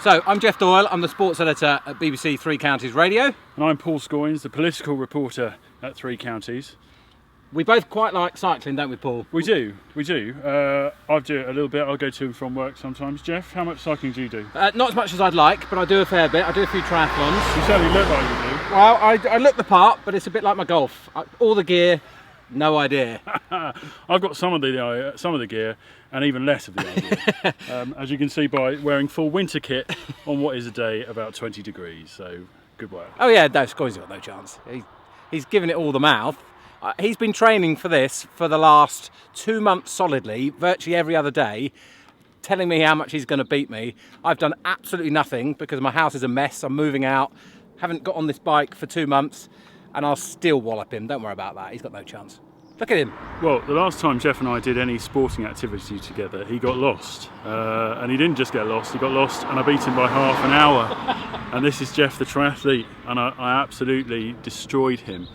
So, I'm Geoff Doyle, I'm the sports editor at BBC Three Counties Radio. And I'm Paul Scoins, the political reporter at Three Counties. We both quite like cycling, don't we, Paul? We do. I do it a little bit. I'll go to and from work sometimes. Geoff, how much cycling do you do? Not as much as I'd like, but I do a fair bit. I do a few triathlons. You certainly look like you do. Well, I look the part, but it's a bit like my golf. All the gear, no idea. I've got some of the gear and even less of the idea. As you can see by wearing full winter kit on what is a day about 20 degrees. So, good work. Oh yeah, no, Scoins got no chance. He's given it all the mouth. He's been training for this for the last 2 months solidly, virtually every other day, telling me how much he's going to beat me. I've done absolutely nothing because my house is a mess. I'm moving out, haven't got on this bike for 2 months, and I'll still wallop him. Don't worry about that. He's got no chance. Look at him. Well, the last time Geoff and I did any sporting activity together, he got lost. And he didn't just get lost, he got lost and I beat him by half an hour. And this is Geoff the triathlete, and I absolutely destroyed him.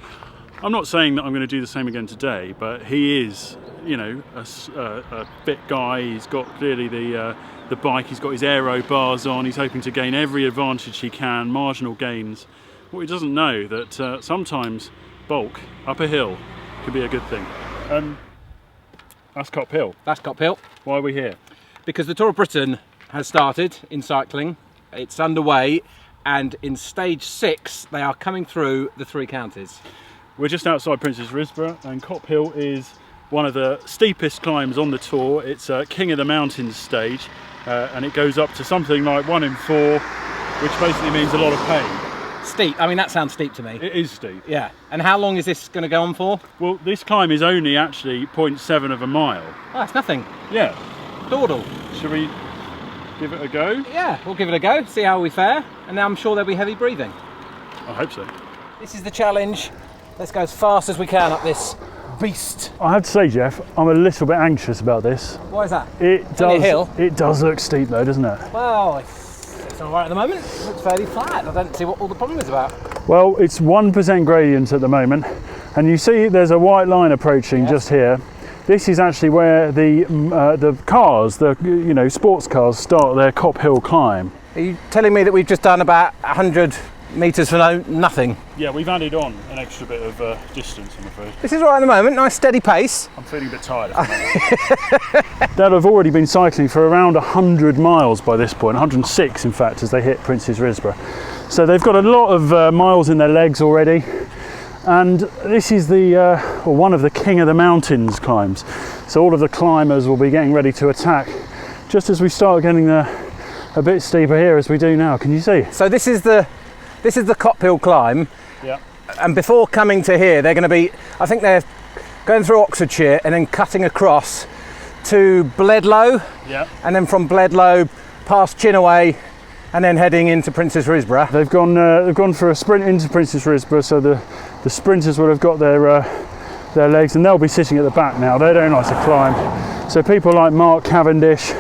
I'm not saying that I'm going to do the same again today, but he is, a fit guy. He's got clearly the bike, he's got his aero bars on, he's hoping to gain every advantage he can, marginal gains. What he doesn't know that sometimes bulk up a hill could be a good thing. That's Kop Hill. That's Kop Hill. Why are we here? Because the Tour of Britain has started in cycling. It's underway, and in stage 6 they are coming through the Three Counties. We're just outside Princes Risborough, and Kop Hill is one of the steepest climbs on the tour. It's a King of the Mountains stage, and it goes up to something like 1 in 4, which basically means a lot of pain. Steep. I mean, that sounds steep to me. It is steep. Yeah. And how long is this going to go on for? Well, this climb is only actually 0.7 of a mile. Oh, that's nothing. Yeah. Dawdle. Shall we give it a go? Yeah, we'll give it a go, see how we fare, and now I'm sure there'll be heavy breathing. I hope so. This is the challenge. Let's go as fast as we can up this beast. I have to say, Geoff, I'm a little bit anxious about this. Why is that? It does look steep though, doesn't it? Well, it's all right at the moment. It looks fairly flat. I don't see what all the problem is about. Well, it's 1% gradient at the moment, and you see there's a white line approaching just here. This is actually where the cars, sports cars, start their Kop Hill climb. Are you telling me that we've just done about 100 metres for nothing? Yeah, we've added on an extra bit of distance, I'm afraid. This is all right at the moment. Nice steady pace. I'm feeling a bit tired at the moment. They'll have already been cycling for around 100 miles by this point, 106 in fact, as they hit Princes Risborough. So they've got a lot of miles in their legs already. And this is one of the King of the Mountains climbs. So all of the climbers will be getting ready to attack just as we start getting a bit steeper here as we do now. Can you see? So this is the Kop Hill climb. Yeah. And before coming to here, they're going to be, I think they're going through Oxfordshire and then cutting across to Bledlow. Yeah. And then from Bledlow past Chinaway and then heading into Princes Risborough. They've gone for a sprint into Princes Risborough, so the sprinters will have got their legs, and they'll be sitting at the back now. They don't like to climb. So people like Mark Cavendish,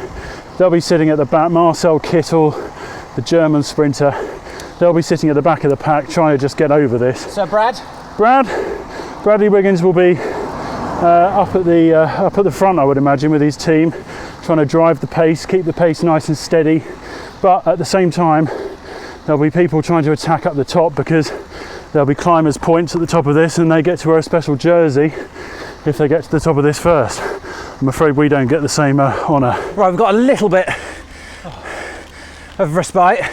they'll be sitting at the back. Marcel Kittel, the German sprinter, they'll be sitting at the back of the pack trying to just get over this. So Bradley Wiggins will be up at the front, I would imagine, with his team, trying to drive the pace, keep the pace nice and steady. But at the same time, there'll be people trying to attack up the top, because there'll be climbers' points at the top of this, and they get to wear a special jersey if they get to the top of this first. I'm afraid we don't get the same honour. Right, we've got a little bit of respite,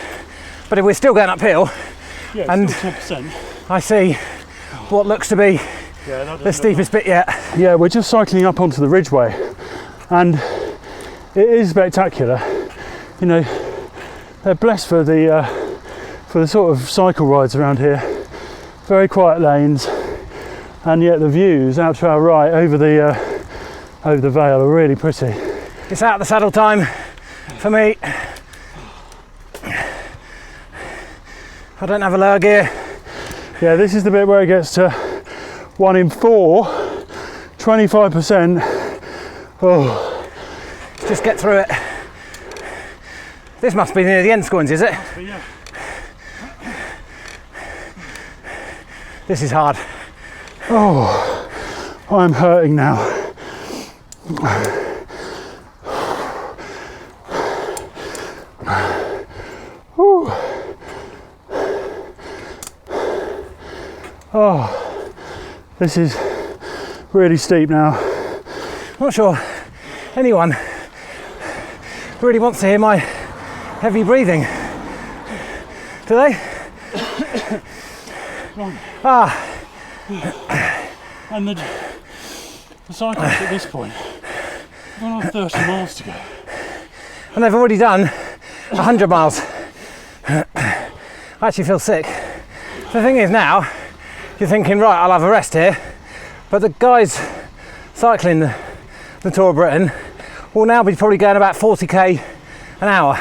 but if we're still going uphill, and still 10%. I see what looks to be the steepest bit yet. Yeah, we're just cycling up onto the ridgeway, and it is spectacular. You know, they're blessed for the sort of cycle rides around here. Very quiet lanes, and yet the views out to our right over the vale are really pretty. It's out of the saddle time for me. I don't have a lower gear. Yeah, this is the bit where it gets to 1 in 4, 25%. Oh, just get through it. This must be near the end, Scoins, is it? Yeah. This is hard. Oh, I'm hurting now. Oh, this is really steep now. Not sure anyone really wants to hear my heavy breathing. Do they? And the cyclists at this point have gone on 30 miles to go. And they've already done 100 miles. I actually feel sick. The thing is now, you're thinking, right, I'll have a rest here, but the guys cycling the Tour of Britain will now be probably going about 40k an hour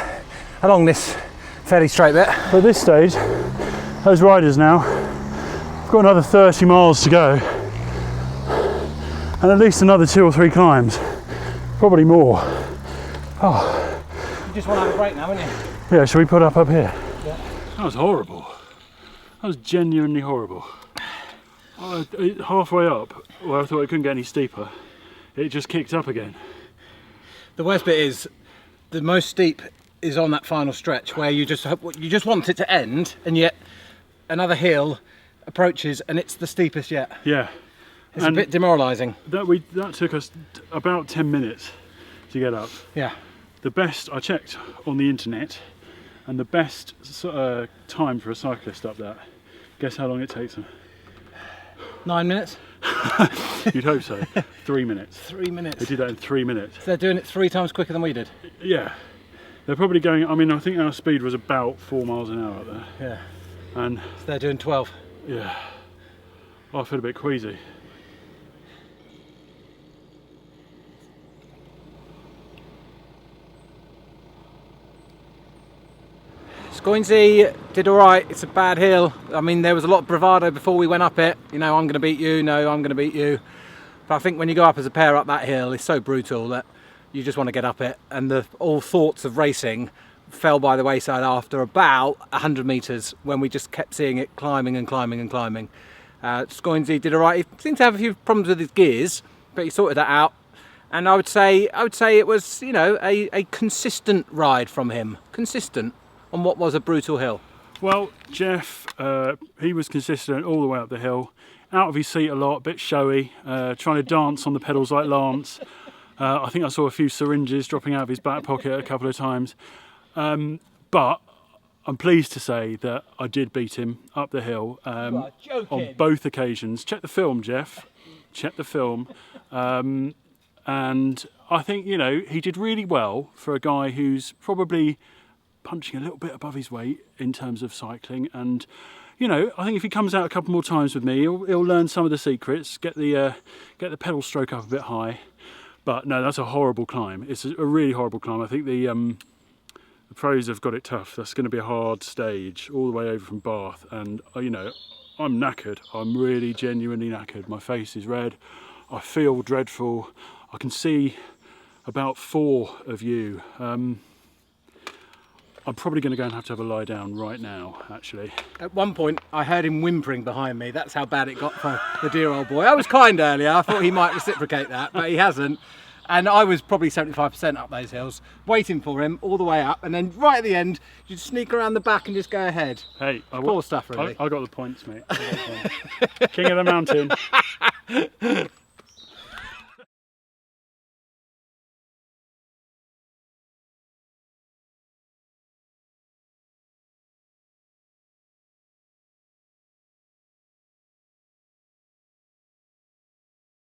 along this fairly straight bit. But at this stage, those riders now have got another 30 miles to go, and at least another 2 or 3 climbs, probably more. Oh. You just want to have a break now, wouldn't you? Yeah, shall we put up here? Yeah. That was horrible. That was genuinely horrible. Halfway up, where I thought it couldn't get any steeper, it just kicked up again. The worst bit is, the most steep is on that final stretch where you just want it to end, and yet another hill approaches and it's the steepest yet. Yeah. It's a bit demoralising. That took us about 10 minutes to get up. Yeah. The best, I checked on the internet, and the best time for a cyclist up that, guess how long it takes them? 9 minutes? You'd hope so. 3 minutes. 3 minutes. They did that in 3 minutes. So they're doing it 3 times quicker than we did? Yeah. They're probably going, I mean, I think our speed was about 4 miles an hour up there. Yeah. And so they're doing 12. Yeah. I feel a bit queasy. Scoinsy did all right. It's a bad hill. I mean, there was a lot of bravado before we went up it. You know, I'm going to beat you. No, I'm going to beat you. But I think when you go up as a pair up that hill, it's so brutal that you just want to get up it. And all thoughts of racing fell by the wayside after about 100 metres when we just kept seeing it climbing and climbing and climbing. Scoinsy did all right. He seemed to have a few problems with his gears, but he sorted that out. And I would say it was, you know, a consistent ride from him. Consistent on what was a brutal hill. Well, Geoff, he was consistent all the way up the hill, out of his seat a lot, a bit showy, trying to dance on the pedals like Lance. I think I saw a few syringes dropping out of his back pocket a couple of times. But I'm pleased to say that I did beat him up the hill on both occasions. Check the film, Geoff. Check the film. And I think, you know, he did really well for a guy who's probably punching a little bit above his weight in terms of cycling. And, you know, I think if he comes out a couple more times with me, he'll learn some of the secrets, get the pedal stroke up a bit high. But no, that's a horrible climb. It's a really horrible climb. I think the pros have got it tough. That's going to be a hard stage all the way over from Bath. And, you know, I'm knackered. I'm really genuinely knackered. My face is red. I feel dreadful. I can see about 4 of you. I'm probably going to go and have a lie down right now, actually. At one point, I heard him whimpering behind me. That's how bad it got for the dear old boy. I was kind earlier. I thought he might reciprocate that, but he hasn't. And I was probably 75% up those hills, waiting for him all the way up. And then right at the end, you sneak around the back and just go ahead. Hey, poor stuff, really. I got the points, mate. King of the mountain.